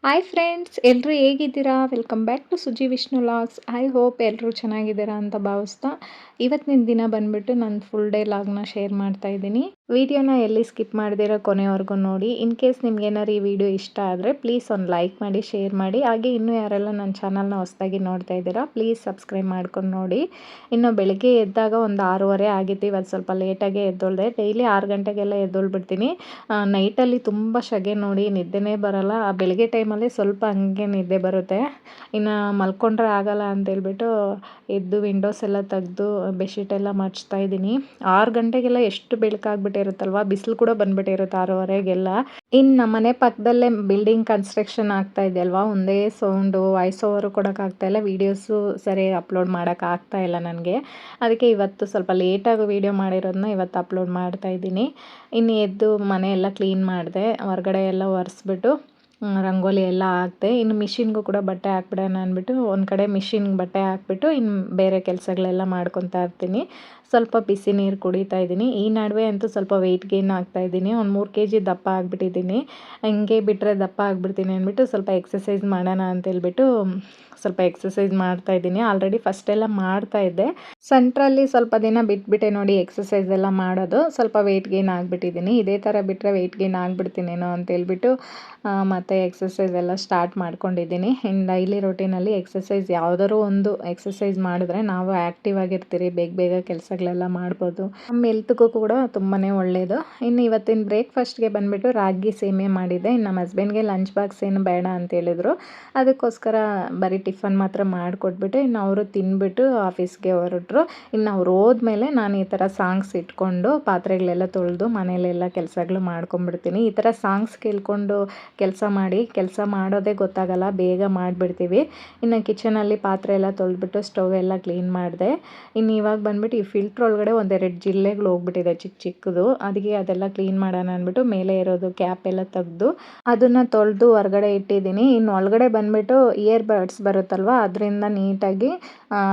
Hi friends, ಎಲ್ಲರೂ ಹೇಗಿದ್ದೀರಾ? Welcome back to Suji Vishnu logs. I hope ಎಲ್ಲರೂ ಚೆನ್ನಾಗಿದ್ದೀರಾ ಅಂತ ಭಾವಿಸ್ತಾ ಇವತ್ತಿನ ದಿನ ಬಂದುಬಿಟ್ಟು ನಾನು ಫುಲ್ ಡೇ ಲಾಗ್ನ ಶೇರ್ ಮಾಡ್ತಾ ಇದ್ದೀನಿ. ವಿಡಿಯೋನ ಎಲ್ಲಿ ಸ್ಕಿಪ್ ಮಾಡ್ದಿರೋ ಕೊನೆವರೆಗೂ ನೋಡಿ. ಇನ್ ಕೇಸ್ ನಿಮ್ಗೆ ಏನಾರು ಈ ವಿಡಿಯೋ ಇಷ್ಟ ಆದರೆ ಪ್ಲೀಸ್ ಒಂದು ಲೈಕ್ ಮಾಡಿ, ಶೇರ್ ಮಾಡಿ. ಹಾಗೆ ಇನ್ನೂ ಯಾರೆಲ್ಲ ನನ್ನ ಚಾನಲ್ನ ಹೊಸದಾಗಿ ನೋಡ್ತಾ ಇದ್ದೀರಾ ಪ್ಲೀಸ್ ಸಬ್ಸ್ಕ್ರೈಬ್ ಮಾಡ್ಕೊಂಡು ನೋಡಿ. ಇನ್ನು ಬೆಳಗ್ಗೆ ಎದ್ದಾಗ ಒಂದು 6:30 ಆಗಿತ್ತು. ಇವತ್ತು ಸ್ವಲ್ಪ ಲೇಟಾಗೇ ಎದ್ದೊಳ್ದೆ. ಡೈಲಿ 6 ಗಂಟೆಗೆಲ್ಲ ಎದ್ದೊಳ್ಬಿಡ್ತೀನಿ. ನೈಟಲ್ಲಿ ತುಂಬ ಶಗೆ ನೋಡಿ, ನಿದ್ದೆನೇ ಬರೋಲ್ಲ. ಬೆಳಗ್ಗೆ ಟೈಮಲ್ಲಿ ಸ್ವಲ್ಪ ಹಂಗೆ ನಿದ್ದೆ ಬರುತ್ತೆ. ಇನ್ನು ಮಲ್ಕೊಂಡ್ರೆ ಆಗಲ್ಲ ಅಂತೇಳ್ಬಿಟ್ಟು ಎದ್ದು ವಿಂಡೋಸ್ ಎಲ್ಲ ತೆಗೆದು ಬೆಡ್ಶೀಟ್ ಎಲ್ಲ ಮಡ್ಚ್ತಾ ಇದ್ದೀನಿ. 6 ಗಂಟೆಗೆಲ್ಲ ಎಷ್ಟು ಬೆಳಕಾಗ್ಬಿಟ್ಟಿರುತ್ತಲ್ವ, ಬಿಸಿಲು ಕೂಡ ಬಂದ್ಬಿಟ್ಟಿರುತ್ತೆ 6:30ಗೆಲ್ಲ. ಇನ್ನು ನಮ್ಮ ಮನೆ ಪಕ್ಕದಲ್ಲೇ ಬಿಲ್ಡಿಂಗ್ ಕನ್ಸ್ಟ್ರಕ್ಷನ್ ಆಗ್ತಾ ಇದೆ ಅಲ್ವಾ, ಒಂದೇ ಸೌಂಡು, ವಾಯ್ಸ್ ಓವರು ಕೊಡೋಕ್ಕಾಗ್ತಾಯಿಲ್ಲ, ವೀಡಿಯೋಸು ಸರಿ ಅಪ್ಲೋಡ್ ಮಾಡೋಕ್ಕಾಗ್ತಾಯಿಲ್ಲ ನನಗೆ. ಅದಕ್ಕೆ ಇವತ್ತು ಸ್ವಲ್ಪ ಲೇಟಾಗಿ ವೀಡಿಯೋ ಮಾಡಿರೋದನ್ನ ಇವತ್ತು ಅಪ್ಲೋಡ್ ಮಾಡ್ತಾ ಇದ್ದೀನಿ. ಇನ್ನು ಎದ್ದು ಮನೆ ಎಲ್ಲ ಕ್ಲೀನ್ ಮಾಡಿದೆ, ಹೊರಗಡೆ ಎಲ್ಲ ಒರೆಸ್ಬಿಟ್ಟು ರಂಗೋಲಿ ಎಲ್ಲ ಹಾಕಿದೆ. ಇನ್ನು ಮಿಷಿನ್ಗೂ ಕೂಡ ಬಟ್ಟೆ ಹಾಕ್ಬಿಡೋಣ ಅಂದ್ಬಿಟ್ಟು ಒಂದು ಕಡೆ ಮಿಷಿನ್ಗೆ ಬಟ್ಟೆ ಹಾಕ್ಬಿಟ್ಟು ಇನ್ನು ಬೇರೆ ಕೆಲಸಗಳೆಲ್ಲ ಮಾಡ್ಕೊತಾ ಇರ್ತೀನಿ. ಸ್ವಲ್ಪ ಬಿಸಿ ನೀರು ಕುಡಿತಾ ಇದ್ದೀನಿ. ಈ ನಡುವೆ ಅಂತೂ ಸ್ವಲ್ಪ ವೆಯ್ಟ್ ಗೇನ್ ಆಗ್ತಾ ಇದ್ದೀನಿ. ಒಂದು 3 kg ದಪ್ಪ ಆಗಿಬಿಟ್ಟಿದ್ದೀನಿ. ಹಿಂಗೆ ಬಿಟ್ಟರೆ ದಪ್ಪ ಆಗಿಬಿಡ್ತೀನಿ ಅಂದ್ಬಿಟ್ಟು ಸ್ವಲ್ಪ ಎಕ್ಸಸೈಸ್ ಮಾಡೋಣ ಅಂತೇಳ್ಬಿಟ್ಟು ಸ್ವಲ್ಪ ಎಕ್ಸಸೈಸ್ ಮಾಡ್ತಾ ಇದ್ದೀನಿ. ಆಲ್ರೆಡಿ ಫಸ್ಟೆಲ್ಲ ಮಾಡ್ತಾಯಿದ್ದೆ, ಸೆಂಟ್ರಲ್ಲಿ ಸ್ವಲ್ಪ ದಿನ ಬಿಟ್ಬಿಟ್ಟೆ ನೋಡಿ ಎಕ್ಸಸೈಸ್ ಎಲ್ಲ ಮಾಡೋದು. ಸ್ವಲ್ಪ ವೆಯ್ಟ್ ಗೇನ್ ಆಗಿಬಿಟ್ಟಿದ್ದೀನಿ. ಇದೇ ಥರ ಬಿಟ್ಟರೆ ವೆಯ್ಟ್ ಗೇನ್ ಆಗಿಬಿಡ್ತೀನೇನೋ ಅಂತೇಳ್ಬಿಟ್ಟು ಮತ್ತು ಎಕ್ಸಸೈಸ್ ಎಲ್ಲ ಸ್ಟಾರ್ಟ್ ಮಾಡ್ಕೊಂಡಿದ್ದೀನಿ. ಇನ್ನು ಡೈಲಿ ರೊಟೀನಲ್ಲಿ ಎಕ್ಸಸೈಸ್ ಯಾವುದಾದ್ರು ಒಂದು ಎಕ್ಸಸೈಸ್ ಮಾಡಿದ್ರೆ ನಾವು ಆ್ಯಕ್ಟಿವ್ ಆಗಿರ್ತೀರಿ, ಬೇಗ ಬೇಗ ಕೆಲಸಗಳೆಲ್ಲ ಮಾಡ್ಬೋದು. ನಮ್ಮ ಹೆಲ್ತ್ಗೂ ಕೂಡ ತುಂಬಾ ಒಳ್ಳೆಯದು. ಇನ್ನು ಇವತ್ತಿನ ಬ್ರೇಕ್ಫಾಸ್ಟ್ಗೆ ಬಂದುಬಿಟ್ಟು ರಾಗಿ ಸೇಮಿಯಾ ಮಾಡಿದ್ದೆ. ಇನ್ನು ನಮ್ಮ ಹಸ್ಬೆಂಡ್ಗೆ ಲಂಚ್ ಬಾಕ್ಸ್ ಏನು ಬೇಡ ಅಂತ ಹೇಳಿದ್ರು, ಅದಕ್ಕೋಸ್ಕರ ಬರೀ ಟಿಫನ್ ಮಾತ್ರ ಮಾಡಿಕೊಟ್ಬಿಟ್ಟು ಇನ್ನು ಅವರು ತಿಂದ್ಬಿಟ್ಟು ಆಫೀಸ್ಗೆ ಹೊರಟ್ರು. ಇನ್ನು ಅವ್ರು ಹೋದ್ಮೇಲೆ ನಾನು ಈ ಥರ ಸಾಂಗ್ಸ್ ಇಟ್ಕೊಂಡು ಪಾತ್ರೆಗಳೆಲ್ಲ ತೊಳೆದು ಮನೆಯಲ್ಲೆಲ್ಲ ಕೆಲಸಗಳು ಮಾಡ್ಕೊಂಬಿಡ್ತೀನಿ. ಈ ಥರ ಸಾಂಗ್ಸ್ ಕೇಳ್ಕೊಂಡು ಕೆಲಸ ಮಾಡೋದೇ ಗೊತ್ತಾಗಲ್ಲ, ಬೇಗ ಮಾಡಿಬಿಡ್ತೀವಿ. ಇನ್ನು ಕಿಚನಲ್ಲಿ ಪಾತ್ರೆ ಎಲ್ಲ ತೊಳೆದ್ಬಿಟ್ಟು ಸ್ಟವ್ ಎಲ್ಲ ಕ್ಲೀನ್ ಮಾಡಿದೆ. ಇನ್ನು ಇವಾಗ ಬಂದುಬಿಟ್ಟು ಈ ಫಿಲ್ಟ್ರ್ ಒಳಗಡೆ ಒಂದೆರಡು ಜಿಲ್ಲೆಗಳು ಹೋಗ್ಬಿಟ್ಟಿದೆ ಚಿಕ್ಕ ಚಿಕ್ಕದು. ಅದಕ್ಕೆ ಅದೆಲ್ಲ ಕ್ಲೀನ್ ಮಾಡೋಣ ಅಂದ್ಬಿಟ್ಟು ಮೇಲೆ ಇರೋದು ಕ್ಯಾಪ್ ಎಲ್ಲ ತೆಗೆದು ಅದನ್ನು ತೊಳೆದು ಹೊರಗಡೆ ಇಟ್ಟಿದ್ದೀನಿ. ಇನ್ನು ಒಳಗಡೆ ಬಂದುಬಿಟ್ಟು ಇಯರ್ ಬಡ್ಸ್ ಬರುತ್ತಲ್ವ, ಅದರಿಂದ ನೀಟಾಗಿ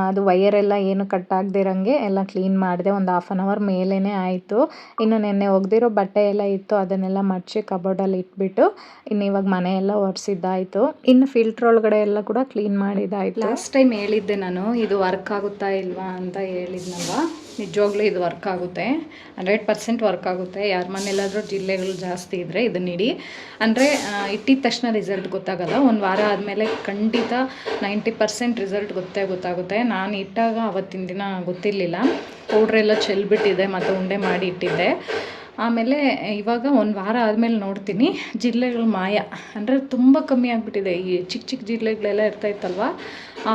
ಅದು ವೈಯರೆಲ್ಲ ಏನು ಕಟ್ ಆಗದಿರಂಗೆ ಎಲ್ಲ ಕ್ಲೀನ್ ಮಾಡಿದೆ. ಒಂದು 1/2 hour ಮೇಲೇ ಆಯಿತು. ಇನ್ನು ನೆನ್ನೆ ಒಗೆದಿರೋ ಬಟ್ಟೆ ಎಲ್ಲ ಇತ್ತು, ಅದನ್ನೆಲ್ಲ ಮಡಚಿ ಕಬೋರ್ಡಲ್ಲಿ ಇಟ್ಬಿಟ್ಟು ಇನ್ನು ಇವಾಗ ಮನೆಯೆಲ್ಲ ಒರೆಸಿದ್ದಾಯಿತು. ಇನ್ನು ಫಿಲ್ಟ್ರ್ ಒಳಗಡೆ ಎಲ್ಲ ಕೂಡ ಕ್ಲೀನ್ ಮಾಡಿದ್ದಾಯಿತು. ಲಾಸ್ಟ್ ಟೈಮ್ ಹೇಳಿದ್ದೆ ನಾನು, ಇದು ವರ್ಕ್ ಆಗುತ್ತಾ ಇಲ್ವಾ ಅಂತ ಹೇಳಿದ್ನಲ್ವ. ನಿಜವಾಗ್ಲೂ ಇದು ವರ್ಕ್ ಆಗುತ್ತೆ, 100% ವರ್ಕ್ ಆಗುತ್ತೆ. ಯಾರ ಮನೆಯಲ್ಲಾದರೂ ಜಿಲ್ಲೆಗಳು ಜಾಸ್ತಿ ಇದ್ದರೆ ಇದನ್ನ ಇಡಿ. ಅಂದರೆ ಇಟ್ಟಿದ ತಕ್ಷಣ ರಿಸಲ್ಟ್ ಗೊತ್ತಾಗಲ್ಲ, ಒಂದು ವಾರ ಆದಮೇಲೆ ಖಂಡಿತ 90% ರಿಸಲ್ಟ್ ಗೊತ್ತಾಗುತ್ತೆ. ನಾನು ಇಟ್ಟಾಗ ಅವತ್ತಿನ ದಿನ ಗೊತ್ತಿರಲಿಲ್ಲ, ಪೌಡ್ರೆಲ್ಲ ಚೆಲ್ಬಿಟ್ಟಿದೆ ಮತ್ತು ಉಂಡೆ ಮಾಡಿ ಇಟ್ಟಿದ್ದೆ. ಆಮೇಲೆ ಇವಾಗ ಒಂದು ವಾರ ಆದಮೇಲೆ ನೋಡ್ತೀನಿ ಜಿಲ್ಲೆಗಳು ಮಾಯ, ಅಂದರೆ ತುಂಬ ಕಮ್ಮಿ ಆಗಿಬಿಟ್ಟಿದೆ. ಈ ಚಿಕ್ಕ ಚಿಕ್ಕ ಜಿಲ್ಲೆಗಳೆಲ್ಲ ಇರ್ತಾಯಿತ್ತಲ್ವ,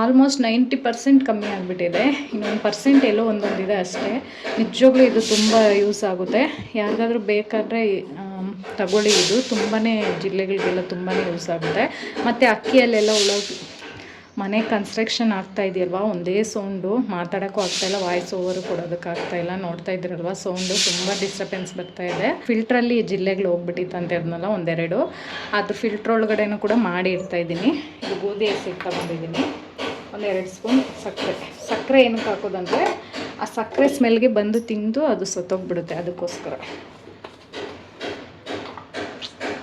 ಆಲ್ಮೋಸ್ಟ್ 90% ಕಮ್ಮಿ ಆಗಿಬಿಟ್ಟಿದೆ. ಇನ್ನೊಂದು ಪರ್ಸೆಂಟ್ ಎಲ್ಲೋ ಒಂದೊಂದಿದೆ ಅಷ್ಟೇ. ನಿಜವಾಗ್ಲೂ ಇದು ತುಂಬ ಯೂಸ್ ಆಗುತ್ತೆ. ಯಾರಿಗಾದ್ರೂ ಬೇಕಾದರೆ ತಗೊಳ್ಳಿ, ಇದು ತುಂಬಾ ಜಿಲ್ಲೆಗಳಿಗೆಲ್ಲ ತುಂಬಾ ಯೂಸ್ ಆಗುತ್ತೆ. ಮತ್ತು ಅಕ್ಕಿಯಲ್ಲೆಲ್ಲ ಮನೆ ಕನ್ಸ್ಟ್ರಕ್ಷನ್ ಆಗ್ತಾ ಇದೆಯಲ್ವ, ಒಂದೇ ಸೌಂಡು, ಮಾತಾಡೋಕ್ಕೂ ಆಗ್ತಾಯಿಲ್ಲ, ವಾಯ್ಸ್ ಓವರು ಕೊಡೋದಕ್ಕಾಗ್ತಾಯಿಲ್ಲ. ನೋಡ್ತಾ ಇದ್ದೀರಲ್ವ ಸೌಂಡು, ತುಂಬ ಡಿಸ್ಟರ್ಬೆನ್ಸ್ ಬರ್ತಾಯಿದೆ. ಫಿಲ್ಟ್ರಲ್ಲಿ ಜಿಲ್ಲೆಗಳು ಹೋಗ್ಬಿಟ್ಟಿತ್ತು ಅಂತ ಹೇಳಿದ್ನಲ್ಲ ಒಂದೆರಡು, ಅದು ಫಿಲ್ಟ್ರ್ ಒಳಗಡೆನೂ ಕೂಡ ಮಾಡಿ ಇಡ್ತಾಯಿದ್ದೀನಿ. ಇದು ಗೋಧಿ ಹಸಿಟ್ಟು ತೊಗೊಂಡಿದ್ದೀನಿ. 1-2 ಸ್ಪೂನ್ ಸಕ್ಕರೆ ಏನಕ್ಕೆ ಹಾಕೋದಂದರೆ ಆ ಸಕ್ಕರೆ ಸ್ಮೆಲ್ಗೆ ಬಂದು ತಿಂದು ಅದು ಸತ್ತೋಗ್ಬಿಡುತ್ತೆ, ಅದಕ್ಕೋಸ್ಕರ.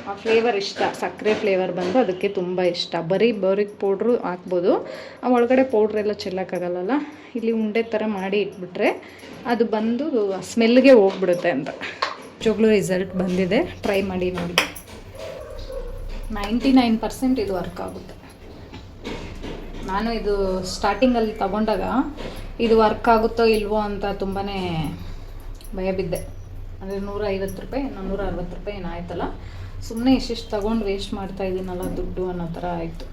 ಆ ಫ್ಲೇವರ್ ಇಷ್ಟ, ಸಕ್ಕರೆ ಫ್ಲೇವರ್ ಬಂದು ಅದಕ್ಕೆ ತುಂಬ ಇಷ್ಟ. ಬೋರಿಕ್ ಪೌಡ್ರು ಹಾಕ್ಬೋದು, ಆ ಒಳಗಡೆ ಪೌಡ್ರೆಲ್ಲ ಚೆಲ್ಲಕ್ಕಾಗಲ್ಲ. ಇಲ್ಲಿ ಉಂಡೆ ಥರ ಮಾಡಿ ಇಟ್ಬಿಟ್ರೆ ಅದು ಬಂದು ಸ್ಮೆಲ್ಗೆ ಹೋಗ್ಬಿಡುತ್ತೆ ಅಂತ. ನಿಜವಾಗ್ಲೂ ರಿಸಲ್ಟ್ ಬಂದಿದೆ, ಟ್ರೈ ಮಾಡಿ ನೋಡಿ. 99% ಇದು ವರ್ಕ್ ಆಗುತ್ತೆ. ನಾನು ಇದು ಸ್ಟಾರ್ಟಿಂಗಲ್ಲಿ ತಗೊಂಡಾಗ ಇದು ವರ್ಕ್ ಆಗುತ್ತೋ ಇಲ್ವೋ ಅಂತ ತುಂಬಾ ಭಯ ಬಿದ್ದೆ. ಅಂದರೆ 150 ರೂಪಾಯಿ, 160 ರೂಪಾಯಿ ಏನಾಯ್ತಲ್ಲ, ಸುಮ್ಮನೆ ಇಷ್ಟಿಷ್ಟು ತೊಗೊಂಡು ವೇಸ್ಟ್ ಮಾಡ್ತಾಯಿದ್ದೀನಲ್ಲ ದುಡ್ಡು ಅನ್ನೋ ಥರ ಆಯಿತು.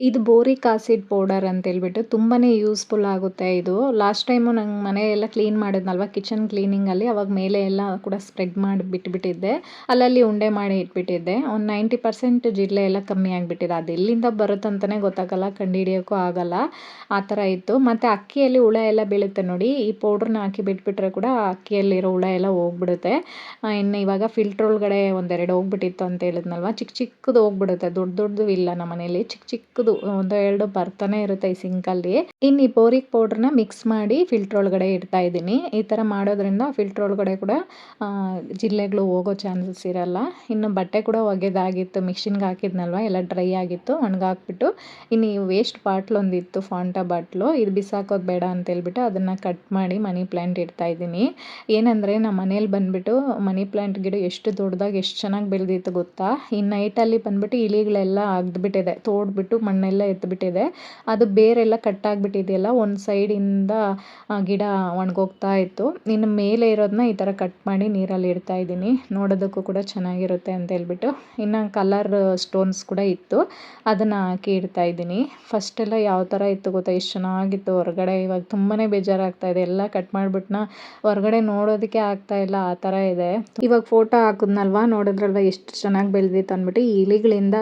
ಇದು ಬೋರಿಕ್ ಆಸಿಡ್ ಪೌಡರ್ ಅಂತೇಳ್ಬಿಟ್ಟು ತುಂಬಾ ಯೂಸ್ಫುಲ್ ಆಗುತ್ತೆ ಇದು. ಲಾಸ್ಟ್ ಟೈಮು ನಂಗೆ ಮನೆಯೆಲ್ಲ ಕ್ಲೀನ್ ಮಾಡಿದ್ನಲ್ವ, ಕಿಚನ್ ಕ್ಲೀನಿಂಗಲ್ಲಿ, ಅವಾಗ ಮೇಲೆ ಎಲ್ಲ ಕೂಡ ಸ್ಪ್ರೆಡ್ ಮಾಡಿ ಬಿಟ್ಬಿಟ್ಟಿದ್ದೆ, ಅಲ್ಲಲ್ಲಿ ಉಂಡೆ ಮಾಡಿ ಇಟ್ಬಿಟ್ಟಿದ್ದೆ. ಒಂದು 90% ಜಿರಳೆ ಎಲ್ಲ ಕಮ್ಮಿ ಆಗಿಬಿಟ್ಟಿದೆ. ಅದು ಎಲ್ಲಿಂದ ಬರುತ್ತಂತಲೇ ಗೊತ್ತಾಗಲ್ಲ, ಕಂಡುಹಿಡಿಯೋಕ್ಕೂ ಆಗಲ್ಲ, ಆ ಥರ ಇತ್ತು. ಮತ್ತು ಅಕ್ಕಿಯಲ್ಲಿ ಹುಳ ಎಲ್ಲ ಬೀಳುತ್ತೆ ನೋಡಿ, ಈ ಪೌಡ್ರನ್ನ ಹಾಕಿ ಬಿಟ್ಬಿಟ್ರೆ ಕೂಡ ಅಕ್ಕಿಯಲ್ಲಿರೋ ಹುಳ ಎಲ್ಲ ಹೋಗ್ಬಿಡುತ್ತೆ. ಇನ್ನು ಇವಾಗ ಫಿಲ್ಟ್ರ್ ಒಳಗಡೆ ಒಂದೆರಡು ಹೋಗ್ಬಿಟ್ಟಿತ್ತು ಅಂತ ಹೇಳಿದ್ನಲ್ವ, ಚಿಕ್ಕ ಚಿಕ್ಕದು ಹೋಗ್ಬಿಡುತ್ತೆ, ದೊಡ್ಡದು ಇಲ್ಲ ನಮ್ಮ ಮನೇಲಿ. ಚಿಕ್ಕ ಚಿಕ್ಕದು ಒಂದು 2 ಬರ್ತಾನೆ ಇರುತ್ತೆ ಈ ಸಿಂಕಲ್ಲಿ. ಇನ್ನು ಈ ಬೋರಿಕ್ ಪೌಡ್ರನ್ನ ಮಿಕ್ಸ್ ಮಾಡಿ ಫಿಲ್ಟರ್ ಒಳಗಡೆ ಇಡ್ತಾ ಇದ್ದೀನಿ. ಈ ಥರ ಮಾಡೋದ್ರಿಂದ ಫಿಲ್ಟರ್ ಒಳಗಡೆ ಕೂಡ ಜಿರಳೆಗಳು ಹೋಗೋ ಚಾನ್ಸಸ್ ಇರಲ್ಲ. ಇನ್ನು ಬಟ್ಟೆ ಕೂಡ ಒಗೆದಾಗಿತ್ತು, ಮಿಷಿನ್ಗೆ ಹಾಕಿದ್ನಲ್ವ ಎಲ್ಲ ಡ್ರೈ ಆಗಿತ್ತು, ಒಣಗಾಕ್ಬಿಟ್ಟು ಇನ್ನು ಈ ವೇಸ್ಟ್ ಬಾಟ್ಲ್ ಒಂದಿತ್ತು, ಫಾಂಟಾ ಬಾಟ್ಲು, ಇದು ಬಿಸಾಕೋದು ಬೇಡ ಅಂತ ಹೇಳ್ಬಿಟ್ಟು ಅದನ್ನು ಕಟ್ ಮಾಡಿ ಮನಿ ಪ್ಲ್ಯಾಂಟ್ ಇಡ್ತಾ ಇದ್ದೀನಿ. ಏನಂದರೆ ನಮ್ಮ ಮನೇಲಿ ಬಂದುಬಿಟ್ಟು ಮನಿ ಪ್ಲ್ಯಾಂಟ್ ಗಿಡ ಎಷ್ಟು ದೊಡ್ಡದಾಗಿ ಎಷ್ಟು ಚೆನ್ನಾಗಿ ಬೆಳೆದಿತ್ತು ಗೊತ್ತಾ. ಈ ನೈಟಲ್ಲಿ ಬಂದುಬಿಟ್ಟು ಇಲಿಗಳೆಲ್ಲ ಅಗ್ದುಬಿಟ್ಟಿದೆ, ತೋಡ್ಬಿಟ್ಟು ಮಣ್ಣೆಲ್ಲ ಎತ್ಬಿಟ್ಟಿದೆ. ಅದು ಬೇರೆಲ್ಲ ಕಟ್ಟಾಗ್ಬಿಟ್ಟಿದೆಯಲ್ಲ, ಒಂದು ಸೈಡಿಂದ ಗಿಡ ಒಣಗೋಗ್ತಾ ಇತ್ತು. ಇನ್ನು ಮೇಲೆ ಇರೋದನ್ನ ಈ ಥರ ಕಟ್ ಮಾಡಿ ನೀರಲ್ಲಿ ಇಡ್ತಾ ಇದ್ದೀನಿ, ನೋಡೋದಕ್ಕೂ ಕೂಡ ಚೆನ್ನಾಗಿರುತ್ತೆ ಅಂತ ಹೇಳ್ಬಿಟ್ಟು. ಇನ್ನು ಕಲರ್ ಸ್ಟೋನ್ಸ್ ಕೂಡ ಇತ್ತು, ಅದನ್ನು ಹಾಕಿ ಇಡ್ತಾ ಇದ್ದೀನಿ. ಫಸ್ಟೆಲ್ಲ ಯಾವ ಥರ ಇತ್ತು ಗೊತ್ತಾ, ಎಷ್ಟು ಚೆನ್ನಾಗಿತ್ತು ಹೊರಗಡೆ. ಇವಾಗ ತುಂಬಾ ಬೇಜಾರಾಗ್ತಾ ಇದೆ, ಎಲ್ಲ ಕಟ್ ಮಾಡಿಬಿಟ್ನ ಹೊರಗಡೆ ನೋಡೋದಕ್ಕೆ ಆಗ್ತಾ ಇಲ್ಲ, ಆ ಥರ ಇದೆ. ಇವಾಗ ಫೋಟೋ ಹಾಕಿದ್ನಲ್ವ, ನೋಡಿದ್ರಲ್ವ ಎಷ್ಟು ಚೆನ್ನಾಗಿ ಬೆಳೆದಿತ್ತು ಅಂದ್ಬಿಟ್ಟು. ಈ ಇಲಿಗಳಿಂದ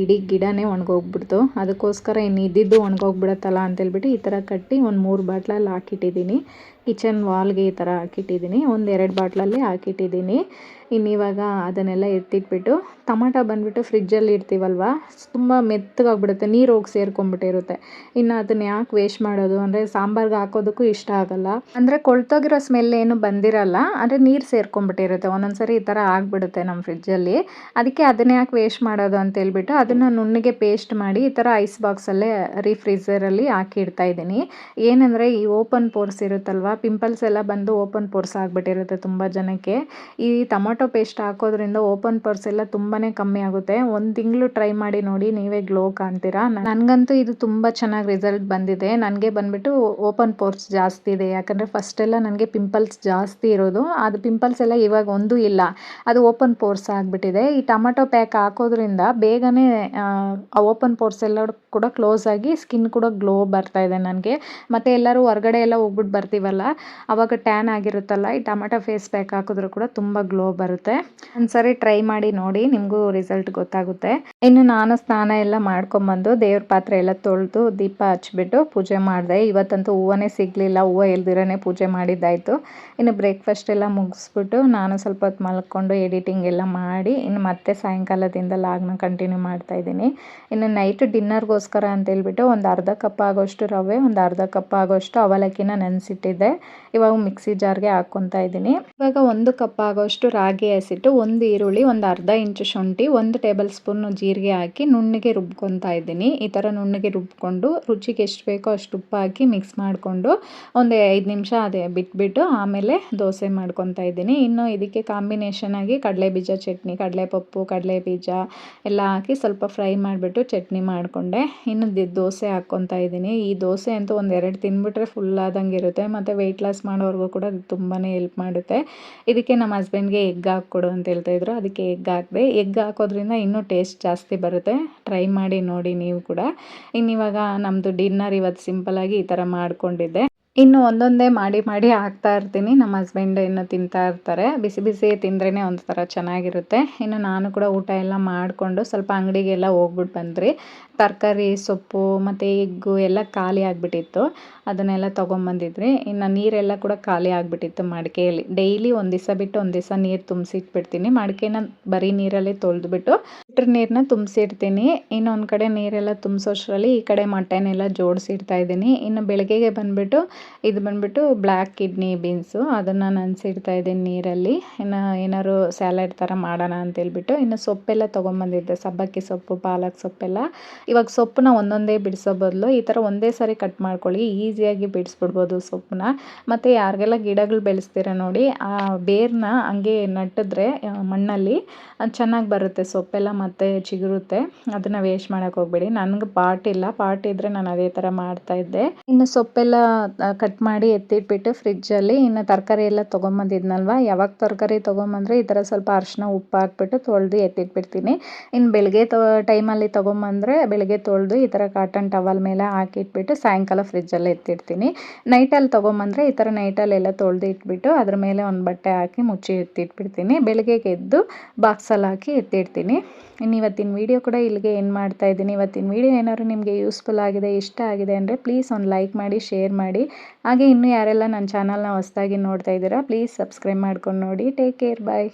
ಇಡೀ ಗಿಡನೇ ಒಣಗೋಗ್ಬಿಡ್ತು. ಅದಕ್ಕೋಸ್ಕರ ಇನ್ನು ಇದ್ದಿದ್ದು ಒಣಗೋಗ್ಬಿಡುತ್ತಲ್ಲ ಅಂತೇಳ್ಬಿಟ್ಟು ಈ ಥರ ಕಟ್ಟಿ ಒಂದು 3 ಬಾಟ್ಲಲ್ಲಿ ಹಾಕಿಟ್ಟಿದ್ದೀನಿ. ಕಿಚನ್ ವಾಲ್ಗೆ ಈ ಥರ ಹಾಕಿಟ್ಟಿದ್ದೀನಿ, ಒಂದು 2 ಬಾಟ್ಲಲ್ಲಿ ಹಾಕಿಟ್ಟಿದ್ದೀನಿ. ಇನ್ನಿವಾಗ ಅದನ್ನೆಲ್ಲ ಎತ್ತಿಟ್ಬಿಟ್ಟು, ಟೊಮಾಟೊ ಬಂದುಬಿಟ್ಟು ಫ್ರಿಜ್ಜಲ್ಲಿ ಇಡ್ತೀವಲ್ವ, ತುಂಬ ಮೆತ್ತಗಾಗ್ಬಿಡುತ್ತೆ, ನೀರು ಹೋಗಿ ಸೇರ್ಕೊಂಡ್ಬಿಟ್ಟಿರುತ್ತೆ. ಇನ್ನು ಅದನ್ನು ಯಾಕೆ ವೇಸ್ಟ್ ಮಾಡೋದು ಅಂದರೆ ಸಾಂಬಾರ್ಗೆ ಹಾಕೋದಕ್ಕೂ ಇಷ್ಟ ಆಗಲ್ಲ. ಅಂದರೆ ಕೊಳ್ತೋಗಿರೋ ಸ್ಮೆಲ್ ಏನು ಬಂದಿರಲ್ಲ, ಅಂದರೆ ನೀರು ಸೇರ್ಕೊಂಡ್ಬಿಟ್ಟಿರುತ್ತೆ. ಒಂದೊಂದು ಸರಿ ಈ ಥರ ಆಗಿಬಿಡುತ್ತೆ ನಮ್ಮ ಫ್ರಿಜ್ಜಲ್ಲಿ. ಅದಕ್ಕೆ ಅದನ್ನ ಯಾಕೆ ವೇಸ್ಟ್ ಮಾಡೋದು ಅಂತೇಳ್ಬಿಟ್ಟು ಅದನ್ನು ನುಣ್ಣಗೆ ಪೇಸ್ಟ್ ಮಾಡಿ ಈ ಥರ ಐಸ್ ಬಾಕ್ಸಲ್ಲೇ ರೀಫ್ರೀಝರಲ್ಲಿ ಹಾಕಿ ಇಡ್ತಾ ಇದ್ದೀನಿ. ಏನಂದರೆ ಈ ಓಪನ್ ಪೋರ್ಸ್ ಇರುತ್ತಲ್ವ, ಪಿಂಪಲ್ಸ್ ಎಲ್ಲ ಬಂದು ಓಪನ್ ಪೋರ್ಸ್ ಆಗಿಬಿಟ್ಟಿರುತ್ತೆ ತುಂಬ ಜನಕ್ಕೆ. ಈ ಟೊಮೊಟೊ ಪೇಸ್ಟ್ ಹಾಕೋದ್ರಿಂದ ಓಪನ್ ಪೋರ್ಸ್ ಎಲ್ಲ ತುಂಬಾ ಕಮ್ಮಿ ಆಗುತ್ತೆ. 1 ತಿಂಗಳು ಟ್ರೈ ಮಾಡಿ ನೋಡಿ, ನೀವೇ ಗ್ಲೋ ಕಾಣ್ತೀರಾ. ನನಗಂತೂ ಇದು ತುಂಬ ಚೆನ್ನಾಗಿ ರಿಸಲ್ಟ್ ಬಂದಿದೆ. ನನಗೆ ಬಂದುಬಿಟ್ಟು ಓಪನ್ ಪೋರ್ಸ್ ಜಾಸ್ತಿ ಇದೆ, ಯಾಕಂದರೆ ಫಸ್ಟೆಲ್ಲ ನನಗೆ ಪಿಂಪಲ್ಸ್ ಜಾಸ್ತಿ ಇರೋದು, ಅದು ಪಿಂಪಲ್ಸ್ ಎಲ್ಲ ಇವಾಗ ಒಂದೂ ಇಲ್ಲ, ಅದು ಓಪನ್ ಪೋರ್ಸ್ ಆಗಿಬಿಟ್ಟಿದೆ. ಈ ಟೊಮೊಟೊ ಪ್ಯಾಕ್ ಹಾಕೋದ್ರಿಂದ ಬೇಗನೆ ಆ ಓಪನ್ ಪೋರ್ಸ್ ಎಲ್ಲ ಕೂಡ ಕ್ಲೋಸ್ ಆಗಿ ಸ್ಕಿನ್ ಕೂಡ ಗ್ಲೋ ಬರ್ತಾ ಇದೆ ನನಗೆ. ಮತ್ತು ಎಲ್ಲರೂ ಹೊರಗಡೆ ಎಲ್ಲ ಹೋಗ್ಬಿಟ್ಟು ಬರ್ತೀವಲ್ಲ, ಆವಾಗ ಟ್ಯಾನ್ ಆಗಿರುತ್ತಲ್ಲ, ಈ ಟೊಮೊಟೊ ಫೇಸ್ ಪ್ಯಾಕ್ ಹಾಕಿದ್ರೂ ಕೂಡ ತುಂಬ ಗ್ಲೋ ಬರುತ್ತೆ. ಒಂದ್ಸರಿ ಟ್ರೈ ಮಾಡಿ ನೋಡಿ, ನಿಮಗೂ ರಿಸಲ್ಟ್ ಗೊತ್ತಾಗುತ್ತೆ. ಇನ್ನು ನಾನು ಸ್ನಾನ ಎಲ್ಲ ಮಾಡ್ಕೊಂಬಂದು ದೇವ್ರ ಪಾತ್ರೆ ಎಲ್ಲ ತೊಳೆದು ದೀಪ ಹಚ್ಬಿಟ್ಟು ಪೂಜೆ ಮಾಡಿದೆ. ಇವತ್ತಂತೂ ಹೂವನೇ ಸಿಗಲಿಲ್ಲ, ಹೂವು ಇಲ್ದಿರೇ ಪೂಜೆ ಮಾಡಿದ್ದಾಯಿತು. ಇನ್ನು ಬ್ರೇಕ್ಫಾಸ್ಟ್ ಎಲ್ಲ ಮುಗಿಸ್ಬಿಟ್ಟು ನಾನು ಸ್ವಲ್ಪ ಹೊತ್ತು ಮಲ್ಕೊಂಡು ಎಡಿಟಿಂಗ್ ಎಲ್ಲ ಮಾಡಿ ಇನ್ನು ಮತ್ತೆ ಸಾಯಂಕಾಲದಿಂದ ಲಾಗ್ನ ಕಂಟಿನ್ಯೂ ಮಾಡ್ತಾಯಿದ್ದೀನಿ. ಇನ್ನು ನೈಟ್ ಡಿನ್ನರ್ಗೋಸ್ಕರ ಅಂತೇಳ್ಬಿಟ್ಟು ಒಂದು ಅರ್ಧ ಕಪ್ ಆಗೋಷ್ಟು ರವೆ, ಒಂದು ಅರ್ಧ ಕಪ್ ಆಗೋಷ್ಟು ಅವಲಕ್ಕಿನ ನೆನೆಸಿಟ್ಟಿದ್ದೆ. ಇವಾಗ ಮಿಕ್ಸಿ ಜಾರ್ಗೆ ಹಾಕ್ಕೊತಾ ಇದ್ದೀನಿ. ಇವಾಗ 1 ಕಪ್ ಆಗೋಷ್ಟು ರಾಗಿ ಹಸಿಟ್ಟು, 1 ಈರುಳ್ಳಿ, ಒಂದು ಅರ್ಧ ಇಂಚು ಶುಂಠಿ, 1 ಟೇಬಲ್ ಸ್ಪೂನ್ ಜೀರಿಗೆ ಹಾಕಿ ನುಣ್ಣಗೆ ರುಬ್ಕೊತಾ ಇದ್ದೀನಿ. ಈ ಥರ ನುಣ್ಣಗೆ ರುಬ್ಕೊಂಡು ರುಚಿಗೆ ಎಷ್ಟು ಬೇಕೋ ಅಷ್ಟು ಉಪ್ಪು ಹಾಕಿ ಮಿಕ್ಸ್ ಮಾಡಿಕೊಂಡು ಒಂದು 5 ನಿಮಿಷ ಅದೇ ಬಿಟ್ಬಿಟ್ಟು ಆಮೇಲೆ ದೋಸೆ ಮಾಡ್ಕೊತಾ ಇದ್ದೀನಿ. ಇನ್ನು ಇದಕ್ಕೆ ಕಾಂಬಿನೇಷನ್ ಆಗಿ ಕಡಲೆಬೀಜ ಚಟ್ನಿ, ಕಡಲೆಪಪ್ಪು, ಕಡಲೆ ಬೀಜ ಎಲ್ಲ ಹಾಕಿ ಸ್ವಲ್ಪ ಫ್ರೈ ಮಾಡಿಬಿಟ್ಟು ಚಟ್ನಿ ಮಾಡಿಕೊಂಡೆ. ಇನ್ನು ದೋಸೆ ಹಾಕ್ಕೊತಾ ಇದ್ದೀನಿ. ಈ ದೋಸೆ ಅಂತೂ ಒಂದು 2 ತಿಂದ್ಬಿಟ್ರೆ ಫುಲ್ ಆದಂಗೆ ಇರುತ್ತೆ, ಮತ್ತು ವೆಯ್ಟ್ ಲಾಸ್ ಮಾಡೋರ್ಗೂ ಕೂಡ ತುಂಬಾ ಹೆಲ್ಪ್ ಮಾಡುತ್ತೆ. ಇದಕ್ಕೆ ನಮ್ಮ ಹಸ್ಬೆಂಡ್ಗೆ ಎಗ್ ಹಾಕ್ಕೊಡು ಅಂತ ಹೇಳ್ತಾಯಿದ್ರು, ಅದಕ್ಕೆ ಎಗ್ ಹಾಕಿದೆ. ಎಗ್ ಹಾಕೋದ್ರಿಂದ ಇನ್ನೂ ಟೇಸ್ಟ್ ಜಾಸ್ತಿ ಬರುತ್ತೆ. ಟ್ರೈ ಮಾಡಿ ನೋಡಿ ನೀವು ಕೂಡ. ಇನ್ನಿವಾಗ ನಮ್ಮದು ಡಿನ್ನರ್ ಇವತ್ತು ಸಿಂಪಲಾಗಿ ಈ ಥರ ಮಾಡ್ಕೊಂಡಿದ್ದೆ. ಇನ್ನು ಒಂದೊಂದೇ ಮಾಡಿ ಮಾಡಿ ಹಾಕ್ತಾ ಇರ್ತೀನಿ. ನಮ್ಮ ಹಸ್ಬೆಂಡ್ ಇನ್ನು ತಿಂತಾ ಇರ್ತಾರೆ. ಬಿಸಿ ಬಿಸಿ ತಿಂದ್ರೇ ಒಂಥರ ಚೆನ್ನಾಗಿರುತ್ತೆ. ಇನ್ನು ನಾನು ಕೂಡ ಊಟ ಎಲ್ಲ ಮಾಡಿಕೊಂಡು ಸ್ವಲ್ಪ ಅಂಗಡಿಗೆಲ್ಲ ಹೋಗ್ಬಿಟ್ಟು ಬಂದ್ರಿ. ತರಕಾರಿ, ಸೊಪ್ಪು ಮತ್ತು ಎಗ್ಗು ಎಲ್ಲ ಖಾಲಿ ಆಗಿಬಿಟ್ಟಿತ್ತು, ಅದನ್ನೆಲ್ಲ ತೊಗೊಂಬಂದಿದ್ರಿ. ಇನ್ನು ನೀರೆಲ್ಲ ಕೂಡ ಖಾಲಿ ಆಗಿಬಿಟ್ಟಿತ್ತು ಮಡಿಕೆಯಲ್ಲಿ. ಡೈಲಿ ಒಂದು ದಿವಸ ಬಿಟ್ಟು ಒಂದು ದಿವಸ ನೀರು ತುಂಬಿಸಿಟ್ಬಿಡ್ತೀನಿ. ಮಡಿಕೆನ ಬರೀ ನೀರಲ್ಲಿ ತೊಳೆದ್ಬಿಟ್ಟು ಫಿಲ್ಟರ್ ನೀರನ್ನ ತುಂಬಿಸಿಡ್ತೀನಿ. ಇನ್ನೊಂದು ಕಡೆ ನೀರೆಲ್ಲ ತುಂಬಿಸೋಷ್ಟರಲ್ಲಿ ಈ ಕಡೆ ಮೊಟ್ಟೆನೆಲ್ಲ ಜೋಡಿಸಿಡ್ತಾ ಇದ್ದೀನಿ. ಇನ್ನು ಬೆಳಗ್ಗೆಗೆ ಬಂದುಬಿಟ್ಟು ಇದು ಬಂದುಬಿಟ್ಟು ಬ್ಲ್ಯಾಕ್ ಕಿಡ್ನಿ ಬೀನ್ಸು, ಅದನ್ನು ನೆನೆಸಿಡ್ತಾ ಇದ್ದೀನಿ ನೀರಲ್ಲಿ. ಇನ್ನು ಏನಾದ್ರು ಸ್ಯಾಲಡ್ ಥರ ಮಾಡೋಣ ಅಂತೇಳ್ಬಿಟ್ಟು. ಇನ್ನು ಸೊಪ್ಪೆಲ್ಲ ತೊಗೊಂಬಂದಿದ್ದೆ, ಸಬ್ಬಕ್ಕಿ ಸೊಪ್ಪು, ಪಾಲಕ್ ಸೊಪ್ಪೆಲ್ಲ. ಇವಾಗ ಸೊಪ್ಪನ್ನ ಒಂದೊಂದೇ ಬಿಡಿಸೋ ಬದಲು ಈ ಥರ ಒಂದೇ ಸಾರಿ ಕಟ್ ಮಾಡ್ಕೊಳ್ಳಿ, ಈಸಿಯಾಗಿ ಬಿಡಿಸ್ಬಿಡ್ಬೋದು ಸೊಪ್ಪನ್ನ. ಮತ್ತು ಯಾರಿಗೆಲ್ಲ ಗಿಡಗಳು ಬೆಳೆಸ್ತೀರ ನೋಡಿ, ಆ ಬೇರನ್ನ ಹಂಗೆ ನಟ್ಟಿದ್ರೆ ಮಣ್ಣಲ್ಲಿ ಚೆನ್ನಾಗಿ ಬರುತ್ತೆ ಸೊಪ್ಪೆಲ್ಲ, ಮತ್ತು ಚಿಗುರುತ್ತೆ. ಅದನ್ನು ವೇಸ್ಟ್ ಮಾಡೋಕ್ಕೆ ಹೋಗಬೇಡಿ. ನನಗೆ ಪಾಟ್ ಇಲ್ಲ, ಪಾಟ್ ಇದ್ದರೆ ನಾನು ಅದೇ ಥರ ಮಾಡ್ತಾಯಿದ್ದೆ. ಇನ್ನು ಸೊಪ್ಪೆಲ್ಲ ಕಟ್ ಮಾಡಿ ಎತ್ತಿಟ್ಬಿಟ್ಟು ಫ್ರಿಜ್ಜಲ್ಲಿ. ಇನ್ನು ತರಕಾರಿ ಎಲ್ಲ ತೊಗೊಂಬಂದಿದ್ನಲ್ವ, ಯಾವಾಗ ತರಕಾರಿ ತೊಗೊಂಬಂದರೆ ಈ ಥರ ಸ್ವಲ್ಪ ಅರಿಶಿನ ಉಪ್ಪು ಹಾಕ್ಬಿಟ್ಟು ತೊಳೆದು ಎತ್ತಿಟ್ಬಿಡ್ತೀನಿ. ಇನ್ನು ಬೆಳಗ್ಗೆ ಟೈಮಲ್ಲಿ ತೊಗೊಂಬಂದರೆ ಬೆಳಗ್ಗೆ ತೊಳೆದು ಈ ಥರ ಕಾಟನ್ ಟವಲ್ ಮೇಲೆ ಹಾಕಿಟ್ಬಿಟ್ಟು ಸಾಯಂಕಾಲ ಫ್ರಿಜ್ಜಲ್ಲಿ ಎತ್ತಿಡ್ತೀನಿ. ನೈಟಲ್ಲಿ ತೊಗೊಂಬಂದರೆ ಈ ಥರ ನೈಟಲ್ಲೆಲ್ಲ ತೊಳೆದು ಇಟ್ಬಿಟ್ಟು ಅದ್ರ ಮೇಲೆ ಒಂದು ಬಟ್ಟೆ ಹಾಕಿ ಮುಚ್ಚಿ ಎತ್ತಿಟ್ಬಿಡ್ತೀನಿ. ಬೆಳಗ್ಗೆಗೆ ಎದ್ದು ಬಾಕ್ಸಲ್ಲಿ ಹಾಕಿ ಎತ್ತಿಡ್ತೀನಿ. ಇನ್ನು ಇವತ್ತಿನ ವೀಡಿಯೋ ಕೂಡ ಇಲ್ಲಿಗೆ ಏನು ಮಾಡ್ತಾಯಿದ್ದೀನಿ. ಇವತ್ತಿನ ವೀಡಿಯೋ ಏನಾದ್ರು ನಿಮಗೆ ಯೂಸ್ಫುಲ್ ಆಗಿದೆ, ಇಷ್ಟ ಆಗಿದೆ ಅಂದರೆ ಪ್ಲೀಸ್ ಒಂದು ಲೈಕ್ ಮಾಡಿ, ಶೇರ್ ಮಾಡಿ. ಹಾಗೆ ಇನ್ನೂ ಯಾರೆಲ್ಲ ನನ್ನ ಚಾನಲ್ನ ಹೊಸದಾಗಿ ನೋಡ್ತಾ ಇದ್ದೀರಾ ಪ್ಲೀಸ್ ಸಬ್ಸ್ಕ್ರೈಬ್ ಮಾಡ್ಕೊಂಡು ನೋಡಿ. ಟೇಕ್ ಕೇರ್, ಬಾಯ್.